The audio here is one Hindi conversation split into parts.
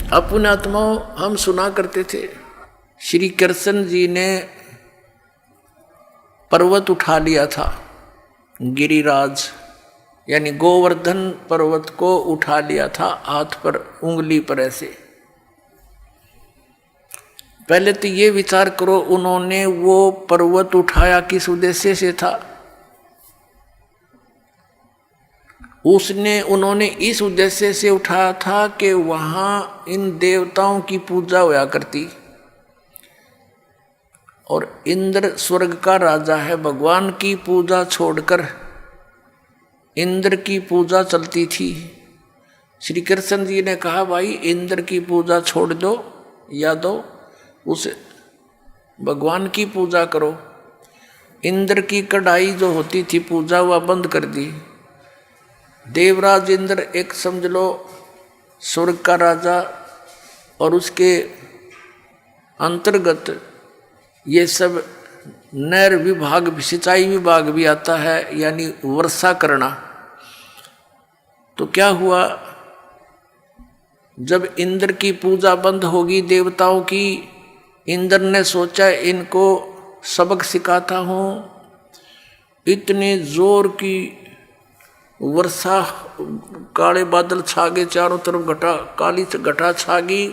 अपने आत्माओं हम सुना करते थे श्री कृष्ण जी ने पर्वत उठा लिया था, गिरिराज यानी गोवर्धन पर्वत को उठा लिया था हाथ पर, उंगली पर ऐसे। पहले तो ये विचार करो उन्होंने वो पर्वत उठाया किस उद्देश्य से था। उन्होंने इस उद्देश्य से उठाया था कि वहां इन देवताओं की पूजा होया करती और इंद्र स्वर्ग का राजा है, भगवान की पूजा छोड़कर इंद्र की पूजा चलती थी। श्री कृष्ण जी ने कहा भाई इंद्र की पूजा छोड़ दो या दो उस भगवान की पूजा करो। इंद्र की कढ़ाई जो होती थी पूजा वह बंद कर दी। देवराज इंद्र एक समझ लो स्वर्ग का राजा और उसके अंतर्गत ये सब नहर विभाग भी, सिंचाई विभाग भी आता है, यानी वर्षा करना। तो क्या हुआ, जब इंद्र की पूजा बंद होगी देवताओं की, इंद्र ने सोचा इनको सबक सिखाता हूँ। इतने जोर की वर्षा, काले बादल छा गए, चारों तरफ काली घटा छा गई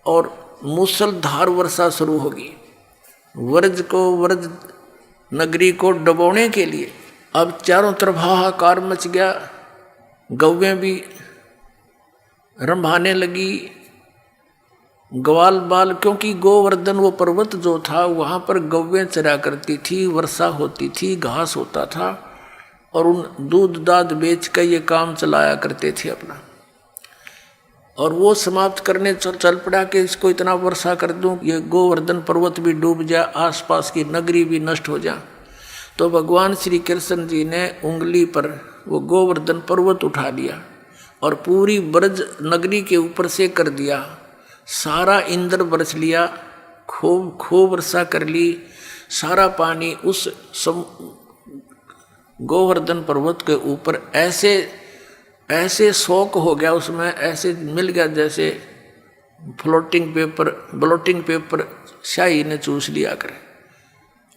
और मूसलधार वर्षा शुरू होगी। व्रज नगरी को डुबोने के लिए अब चारों तरफ हाहाकार मच गया। गौवें भी रंभाने लगी, ग्वाल बाल, क्योंकि गोवर्धन वो पर्वत जो था वहाँ पर गौवें चरा करती थी, वर्षा होती थी, घास होता था और उन दूध दाद बेच कर ये काम चलाया करते थे अपना। और वो समाप्त करने चल पड़ा कि इसको इतना वर्षा कर दूं ये गोवर्धन पर्वत भी डूब जाए, आसपास की नगरी भी नष्ट हो जाए। तो भगवान श्री कृष्ण जी ने उंगली पर वो गोवर्धन पर्वत उठा लिया और पूरी ब्रज नगरी के ऊपर से कर दिया। सारा इंद्र बरस लिया, खूब वर्षा कर ली। सारा पानी उस गोवर्धन पर्वत के ऊपर ऐसे शौक हो गया, उसमें ऐसे मिल गया जैसे ब्लोटिंग पेपर स्याही ने चूस लिया करे।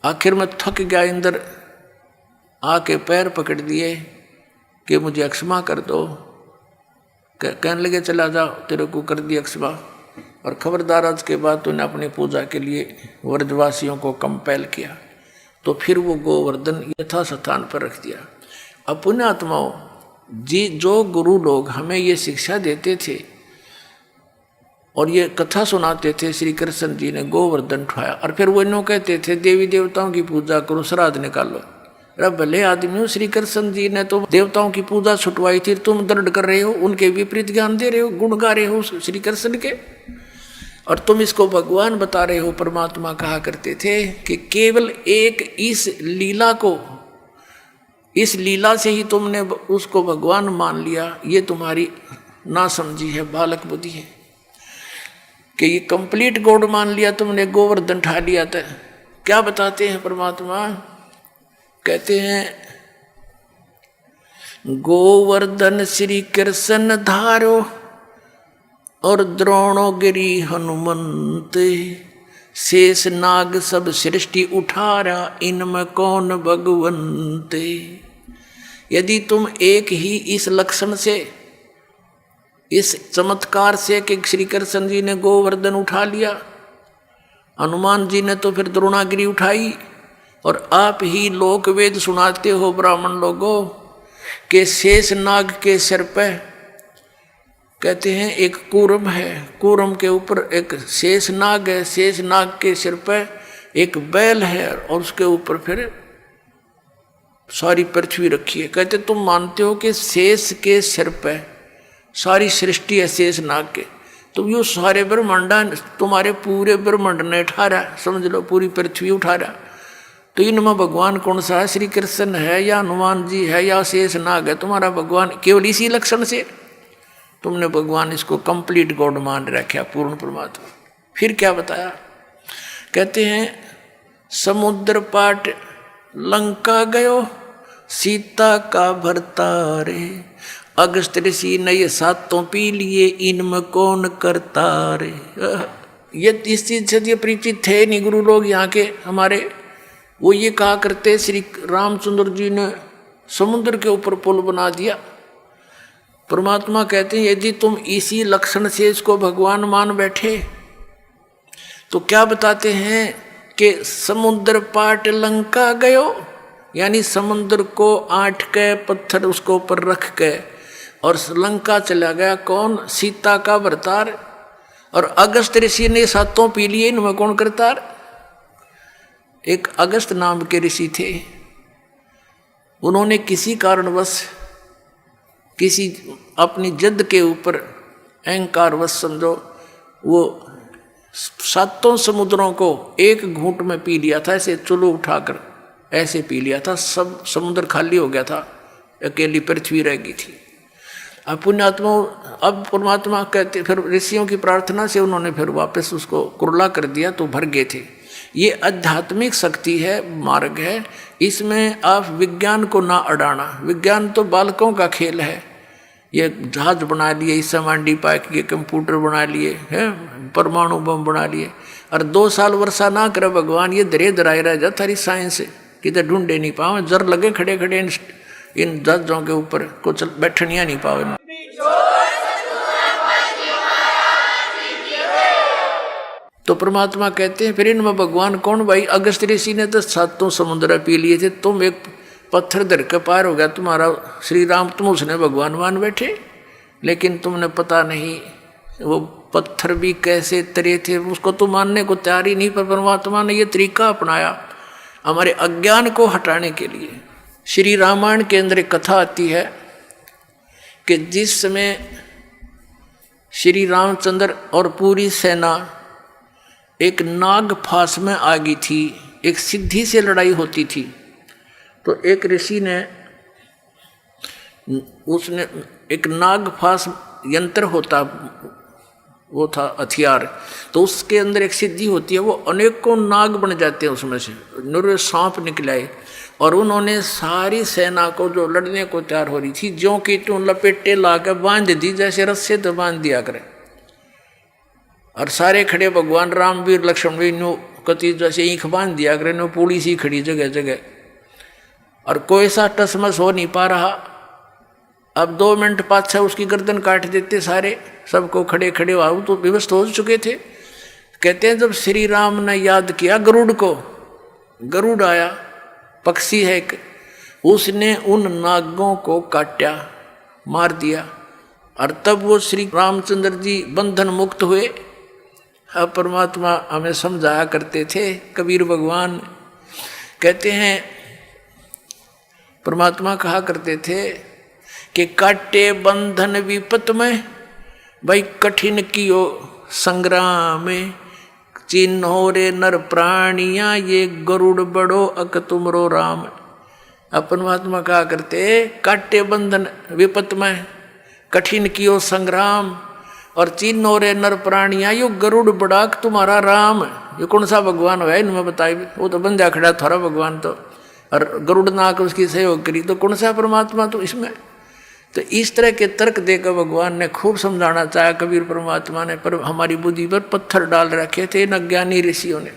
आखिर में थक गया इंद्र, आके पैर पकड़ दिए कि मुझे अक्षमा कर दो। कहने लगे चला जाओ, तेरे को कर दिया अक्षमा, और खबरदार आज के बाद तूने अपनी पूजा के लिए व्रजवासियों को कंपेल किया। तो फिर वो गोवर्धन यथा स्थान पर रख दिया। अपने आत्माओं जी, जो गुरु लोग हमें ये शिक्षा देते थे और ये कथा सुनाते थे, श्री कृष्ण जी ने गोवर्धन उठाया और फिर वो इन्हों कहते थे देवी देवताओं की पूजा करो, श्राद्ध निकालो। अरे भले आदमी हो, श्री कृष्ण जी ने तो देवताओं की पूजा छुटवाई थी, तुम दंड कर रहे हो, उनके विपरीत ज्ञान दे रहे हो, गुण गा रहे हो श्री कृष्ण के, और तुम इसको भगवान बता रहे हो। परमात्मा कहा करते थे कि केवल एक इस लीला को, इस लीला से ही तुमने उसको भगवान मान लिया, ये तुम्हारी नासमझी है, बालक बुद्धि है कि ये कंप्लीट गॉड मान लिया तुमने, गोवर्धन उठा लिया था। क्या बताते हैं परमात्मा, कहते हैं गोवर्धन श्री कृष्ण धारो और द्रोणोगिरी हनुमंत, शेष नाग सब सृष्टि उठारा, इनमें कौन भगवंत। यदि तुम एक ही इस लक्षण से, इस चमत्कार से कि श्री कृष्ण जी ने गोवर्धन उठा लिया, हनुमान जी ने तो फिर द्रोणागिरी उठाई, और आप ही लोक वेद सुनाते हो ब्राह्मण लोगों के शेष नाग के सिर पे, कहते हैं एक कूर्म है, कूर्म के ऊपर एक शेष नाग है, शेष नाग के सिर पे एक बैल है और उसके ऊपर फिर सारी पृथ्वी रखी है। कहते तुम मानते हो कि शेष के सिर पे सारी सृष्टि है शेष नाग के, तुम यो सारे ब्रह्मांडा, तुम्हारे पूरे ब्रह्मांड ने उठा रहा, समझ लो पूरी पृथ्वी उठा रहा। तो इनमें भगवान कौन सा है, श्री कृष्ण है या हनुमान जी है या शेष नाग है तुम्हारा भगवान? केवल इसी लक्षण से तुमने भगवान इसको कंप्लीट गॉड मान रखा, पूर्ण परमात्मा। फिर क्या बताया, कहते हैं समुद्र पाट लंका गयो, सीता का भरतारे, अगस्त ऋषि ने ये सातों पी लिए, इनमें कौन करता रे। ये इस चीज से ये परिचित थे नहीं गुरु लोग यहाँ के हमारे। वो ये कहा करते श्री रामचंद्र जी ने समुद्र के ऊपर पुल बना दिया। परमात्मा कहते हैं यदि तुम इसी लक्षण से इसको भगवान मान बैठे तो क्या बताते हैं कि समुद्र पाट लंका गयो, यानी समुद्र को आठ के पत्थर उसको ऊपर रख के और लंका चला गया कौन, सीता का भरतार। और अगस्त ऋषि ने सातों पी लिए, इनमें कौन करतार। एक अगस्त नाम के ऋषि थे, उन्होंने किसी कारणवश किसी अपनी जिद के ऊपर अहंकारवश समझो वो सातों समुद्रों को एक घूंट में पी लिया था, ऐसे चुल्लू उठाकर ऐसे पी लिया था। सब समुद्र खाली हो गया था, अकेली पृथ्वी रह गई थी। अब पुण्यात्मा, अब परमात्मा कहते फिर ऋषियों की प्रार्थना से उन्होंने फिर वापस उसको कुरला कर दिया तो भर गए थे। ये आध्यात्मिक शक्ति है, मार्ग है, इसमें आप विज्ञान को ना अड़ाना। विज्ञान तो बालकों का खेल है। ये जहाज बना लिए, इससे मांडी पाए के कंप्यूटर बना लिए हैं, परमाणु बम बना लिए, और 2 साल वर्षा ना करे भगवान, ये धरे धराए रह जाता सारी साइंस किधर ढूंढे नहीं पाओ। जर लगे खड़े खड़े इन जहाजों के ऊपर कुछ बैठनिया नहीं पाओ। तो परमात्मा कहते हैं फिर इनमें भगवान कौन भाई। अगस्त ऋषि ने तो सातों समुद्र पी लिए थे, तुम एक पत्थर धर के पार हो गया तुम्हारा श्री राम, तुम उसने भगवान मान बैठे। लेकिन तुमने पता नहीं वो पत्थर भी कैसे तरे थे, उसको तो मानने को तैयार ही नहीं। पर परमात्मा ने ये तरीका अपनाया हमारे अज्ञान को हटाने के लिए। श्री रामायण के अंदर एक कथा आती है कि जिस समय श्री रामचंद्र और पूरी सेना एक नाग फांस में आ गई थी, एक सिद्धि से लड़ाई होती थी, तो एक ऋषि ने उसने एक नाग फांस यंत्र होता, वो था हथियार, तो उसके अंदर एक सिद्धि होती है, वो अनेकों नाग बन जाते हैं, उसमें से निरे सांप निकल आए। और उन्होंने सारी सेना को जो लड़ने को तैयार हो रही थी ज्यों की त्यों लपेटे ला कर बांध दी, जैसे रस्से तो बांध दिया करें। और सारे खड़े भगवान राम वीर लक्ष्मण भी नो कति जैसे ईख बांध दिया करें, नो पूरी सी खड़ी जगह जगह, और कोई सा टसमस हो नहीं पा रहा। अब 2 मिनट पाछा उसकी गर्दन काट देते सारे, सबको खड़े खड़े आओ तो विवश हो चुके थे। कहते हैं जब श्री राम ने याद किया गरुड़ को, गरुड़ आया, पक्षी है एक, उसने उन नागों को काटा, मार दिया, और तब वो श्री रामचंद्र जी बंधन मुक्त हुए। अब परमात्मा हमें समझाया करते थे, कबीर भगवान कहते हैं, परमात्मा कहा करते थे कि काटे बंधन विपत में, भाई कठिन कियो संग्राम में, चिन्हो रे नर प्राणिया ये गरुड़ बड़ो अक तुमरो राम। अब परमात्मा कहा करते काटे बंधन विपत में, कठिन कियो संग्राम, और चिन्हो रे नर प्राणिया यो गरुड़ बड़ाक तुम्हारा राम। ये कौन सा भगवान है इनमें बताए, वो तो बंदा खड़ा थारा भगवान, तो और गरुड़ नाक उसकी सहयोग करी, तो कौन सा परमात्मा तो इसमें। तो इस तरह के तर्क देकर भगवान ने खूब समझाना चाहा कबीर परमात्मा ने, पर हमारी बुद्धि पर पत्थर डाल रखे थे इन अज्ञानी ऋषियों ने।